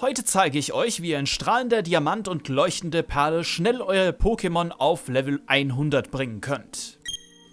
Heute zeige ich euch, wie ihr in strahlender Diamant und leuchtende Perle schnell eure Pokémon auf Level 100 bringen könnt.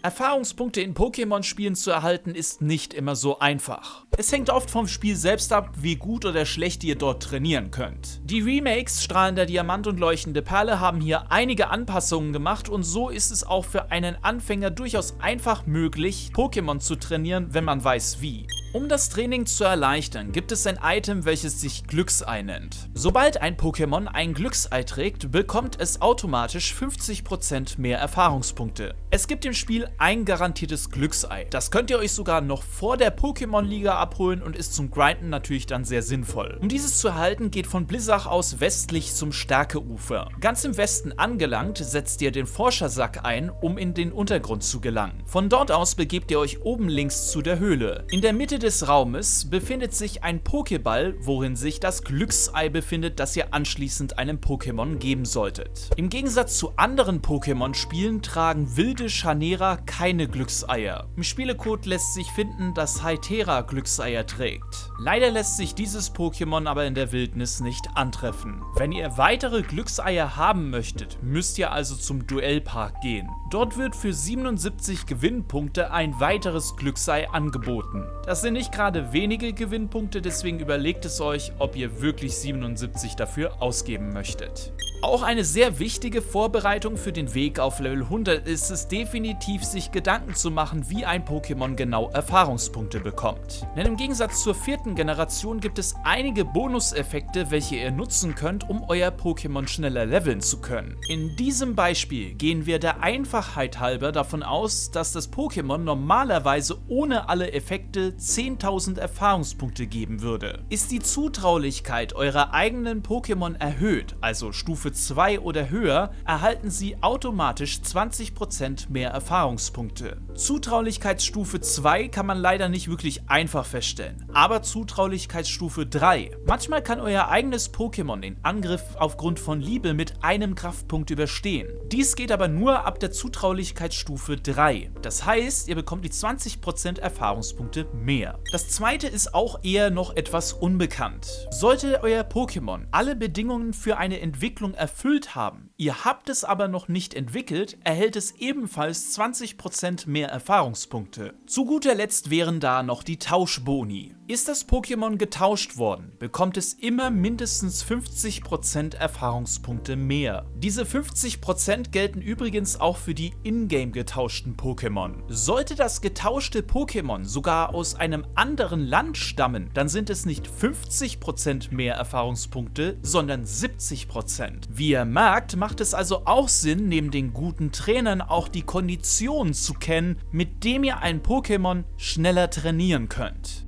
Erfahrungspunkte in Pokémon-Spielen zu erhalten ist nicht immer so einfach. Es hängt oft vom Spiel selbst ab, wie gut oder schlecht ihr dort trainieren könnt. Die Remakes Strahlender Diamant und Leuchtende Perle haben hier einige Anpassungen gemacht und so ist es auch für einen Anfänger durchaus einfach möglich, Pokémon zu trainieren, wenn man weiß wie. Um das Training zu erleichtern, gibt es ein Item, welches sich Glücksei nennt. Sobald ein Pokémon ein Glücksei trägt, bekommt es automatisch 50% mehr Erfahrungspunkte. Es gibt im Spiel ein garantiertes Glücksei. Das könnt ihr euch sogar noch vor der Pokémon-Liga abholen und ist zum Grinden natürlich dann sehr sinnvoll. Um dieses zu erhalten, geht von Blizzach aus westlich zum Stärkeufer. Ganz im Westen angelangt, setzt ihr den Forschersack ein, um in den Untergrund zu gelangen. Von dort aus begebt ihr euch oben links zu der Höhle. In der Mitte des Raumes befindet sich ein Pokéball, worin sich das Glücksei befindet, das ihr anschließend einem Pokémon geben solltet. Im Gegensatz zu anderen Pokémon-Spielen tragen wilde Chanera keine Glückseier. Im Spielecode lässt sich finden, dass Hytera Glückseier trägt. Leider lässt sich dieses Pokémon aber in der Wildnis nicht antreffen. Wenn ihr weitere Glückseier haben möchtet, müsst ihr also zum Duellpark gehen. Dort wird für 77 Gewinnpunkte ein weiteres Glücksei angeboten. Das sind nicht gerade wenige Gewinnpunkte, deswegen überlegt es euch, ob ihr wirklich 77 dafür ausgeben möchtet. Auch eine sehr wichtige Vorbereitung für den Weg auf Level 100 ist es definitiv, sich Gedanken zu machen, wie ein Pokémon genau Erfahrungspunkte bekommt. Denn im Gegensatz zur 4. Generation gibt es einige Bonuseffekte, welche ihr nutzen könnt, um euer Pokémon schneller leveln zu können. In diesem Beispiel gehen wir der Einfachheit halber davon aus, dass das Pokémon normalerweise ohne alle Effekte 10.000 Erfahrungspunkte geben würde. Ist die Zutraulichkeit eurer eigenen Pokémon erhöht, also Stufe 2 oder höher, erhalten sie automatisch 20% mehr Erfahrungspunkte. Zutraulichkeitsstufe 2 kann man leider nicht wirklich einfach feststellen, aber Zutraulichkeitsstufe 3. Manchmal kann euer eigenes Pokémon den Angriff aufgrund von Liebe mit einem Kraftpunkt überstehen. Dies geht aber nur ab der Zutraulichkeitsstufe 3. Das heißt, ihr bekommt die 20% Erfahrungspunkte mehr. Das zweite ist auch eher noch etwas unbekannt. Sollte euer Pokémon alle Bedingungen für eine Entwicklung erfüllt haben, ihr habt es aber noch nicht entwickelt, erhält es ebenfalls 20% mehr Erfahrungspunkte. Zu guter Letzt wären da noch die Tauschboni. Ist das Pokémon getauscht worden, bekommt es immer mindestens 50% Erfahrungspunkte mehr. Diese 50% gelten übrigens auch für die in-game getauschten Pokémon. Sollte das getauschte Pokémon sogar aus einem anderen Land stammen, dann sind es nicht 50% mehr Erfahrungspunkte, sondern 70%. Wie ihr merkt, macht es also auch Sinn, neben den guten Trainern auch die Konditionen zu kennen, mit dem ihr ein Pokémon schneller trainieren könnt.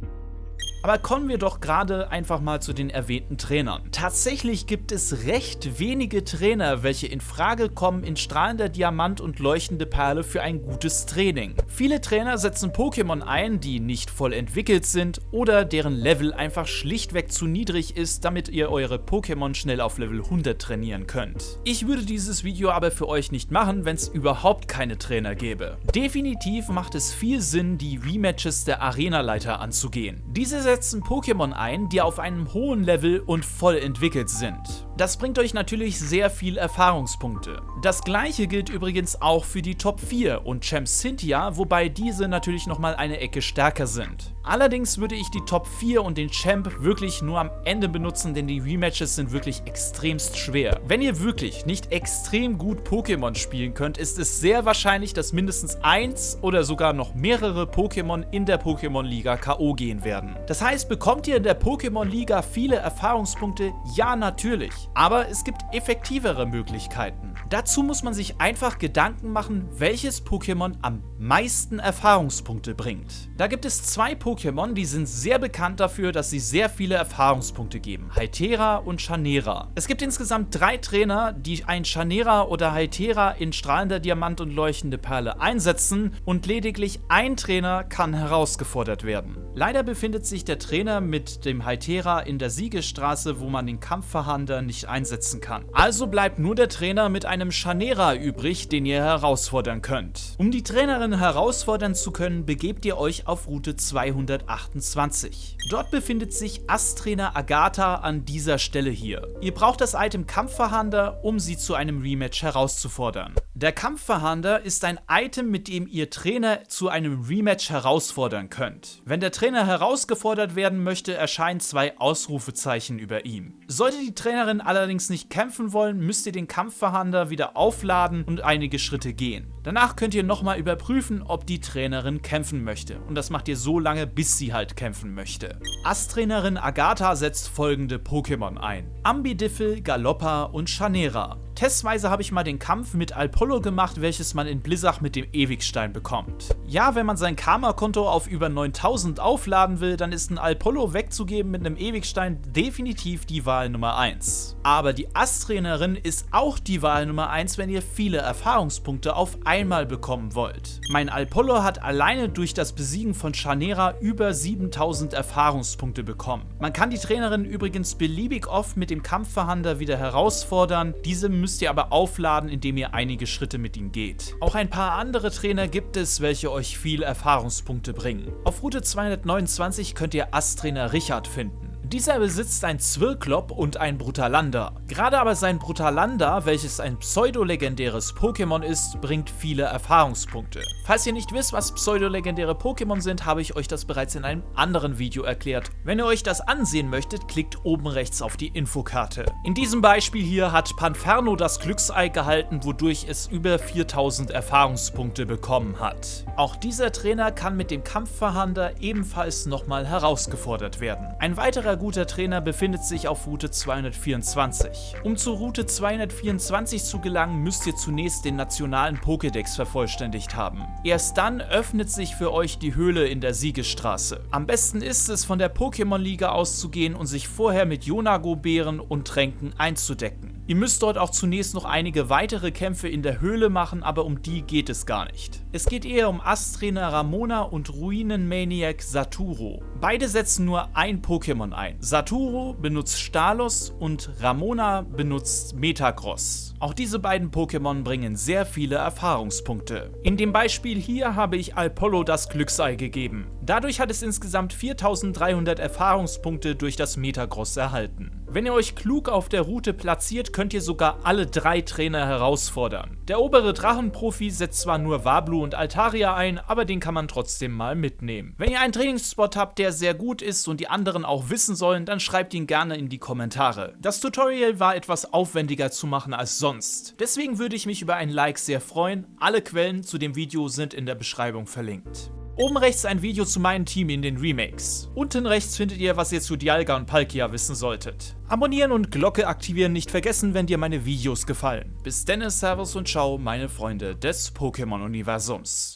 Aber kommen wir doch gerade einfach mal zu den erwähnten Trainern. Tatsächlich gibt es recht wenige Trainer, welche in Frage kommen in strahlender Diamant und leuchtende Perle für ein gutes Training. Viele Trainer setzen Pokémon ein, die nicht voll entwickelt sind oder deren Level einfach schlichtweg zu niedrig ist, damit ihr eure Pokémon schnell auf Level 100 trainieren könnt. Ich würde dieses Video aber für euch nicht machen, wenn es überhaupt keine Trainer gäbe. Definitiv macht es viel Sinn, die Rematches der Arenaleiter anzugehen. Diese setzen Pokémon ein, die auf einem hohen Level und voll entwickelt sind. Das bringt euch natürlich sehr viel Erfahrungspunkte. Das gleiche gilt übrigens auch für die Top 4 und Champ Cynthia, wobei diese natürlich nochmal eine Ecke stärker sind. Allerdings würde ich die Top 4 und den Champ wirklich nur am Ende benutzen, denn die Rematches sind wirklich extremst schwer. Wenn ihr wirklich nicht extrem gut Pokémon spielen könnt, ist es sehr wahrscheinlich, dass mindestens eins oder sogar noch mehrere Pokémon in der Pokémon-Liga K.O. gehen werden. Das heißt, bekommt ihr in der Pokémon-Liga viele Erfahrungspunkte? Ja, natürlich. Aber es gibt effektivere Möglichkeiten. Dazu muss man sich einfach Gedanken machen, welches Pokémon am meisten Erfahrungspunkte bringt. Da gibt es zwei Pokémon, die sind sehr bekannt dafür, dass sie sehr viele Erfahrungspunkte geben. Hytera und Chanera. Es gibt insgesamt 3 Trainer, die ein Chanera oder Hytera in strahlender Diamant und leuchtende Perle einsetzen und lediglich ein Trainer kann herausgefordert werden. Leider befindet sich der Trainer mit dem Hytera in der Siegesstraße, wo man den Kampffahnder nicht einsetzen kann. Also bleibt nur der Trainer mit einem Chanera übrig, den ihr herausfordern könnt. Um die Trainerin herausfordern zu können, begebt ihr euch auf Route 228. Dort befindet sich Ass-Trainer Agatha an dieser Stelle hier. Ihr braucht das Item Kampffahnder, um sie zu einem Rematch herauszufordern. Der Kampffahnder ist ein Item, mit dem ihr Trainer zu einem Rematch herausfordern könnt. Wenn der Trainer herausgefordert werden möchte, erscheinen 2 Ausrufezeichen über ihm. Sollte die Trainerin allerdings nicht kämpfen wollen, müsst ihr den Kampffahnder wieder aufladen und einige Schritte gehen. Danach könnt ihr nochmal überprüfen, ob die Trainerin kämpfen möchte. Und das macht ihr so lange, bis sie halt kämpfen möchte. Ass-Trainerin Agatha setzt folgende Pokémon ein: Ambidiffel, Galoppa und Chanera. Testweise habe ich mal den Kampf mit Alpollo gemacht, welches man in Blizzard mit dem Ewigstein bekommt. Ja, wenn man sein Karma-Konto auf über 9000 aufladen will, dann ist ein Alpollo wegzugeben mit einem Ewigstein definitiv die Wahl Nummer 1. Aber die Ass-Trainerin ist auch die Wahl Nummer 1, wenn ihr viele Erfahrungspunkte auf einmal bekommen wollt. Mein Alpollo hat alleine durch das Besiegen von Chanera über 7000 Erfahrungspunkte bekommen. Man kann die Trainerin übrigens beliebig oft mit dem Kampffahnder wieder herausfordern. Diese müsst ihr aber aufladen, indem ihr einige Schritte mit ihm geht. Auch ein paar andere Trainer gibt es, welche euch viel Erfahrungspunkte bringen. Auf Route 229 könnt ihr Ass-Trainer Richard finden. Dieser besitzt ein Zwirklopp und ein Brutalander. Gerade aber sein Brutalander, welches ein pseudolegendäres Pokémon ist, bringt viele Erfahrungspunkte. Falls ihr nicht wisst, was pseudolegendäre Pokémon sind, habe ich euch das bereits in einem anderen Video erklärt. Wenn ihr euch das ansehen möchtet, klickt oben rechts auf die Infokarte. In diesem Beispiel hier hat Panferno das Glücksei gehalten, wodurch es über 4000 Erfahrungspunkte bekommen hat. Auch dieser Trainer kann mit dem Kampffahnder ebenfalls nochmal herausgefordert werden. Ein weiterer guter Trainer befindet sich auf Route 224. Um zur Route 224 zu gelangen, müsst ihr zunächst den nationalen Pokédex vervollständigt haben. Erst dann öffnet sich für euch die Höhle in der Siegesstraße. Am besten ist es, von der Pokémon-Liga auszugehen und sich vorher mit Yonago-Beeren und Tränken einzudecken. Ihr müsst dort auch zunächst noch einige weitere Kämpfe in der Höhle machen, aber um die geht es gar nicht. Es geht eher um Ass-Trainer Ramona und Ruinen-Maniac Saturo. Beide setzen nur ein Pokémon ein. Saturo benutzt Stalos und Ramona benutzt Metagross. Auch diese beiden Pokémon bringen sehr viele Erfahrungspunkte. In dem Beispiel hier habe ich Alpollo das Glücksei gegeben. Dadurch hat es insgesamt 4300 Erfahrungspunkte durch das Metagross erhalten. Wenn ihr euch klug auf der Route platziert, könnt ihr sogar alle 3 Trainer herausfordern. Der obere Drachenprofi setzt zwar nur Wablu und Altaria ein, aber den kann man trotzdem mal mitnehmen. Wenn ihr einen Trainingsspot habt, der sehr gut ist und die anderen auch wissen sollen, dann schreibt ihn gerne in die Kommentare. Das Tutorial war etwas aufwendiger zu machen als sonst. Deswegen würde ich mich über ein Like sehr freuen. Alle Quellen zu dem Video sind in der Beschreibung verlinkt. Oben rechts ein Video zu meinem Team in den Remakes. Unten rechts findet ihr, was ihr zu Dialga und Palkia wissen solltet. Abonnieren und Glocke aktivieren nicht vergessen, wenn dir meine Videos gefallen. Bis dann, Servus und Ciao, meine Freunde des Pokémon-Universums.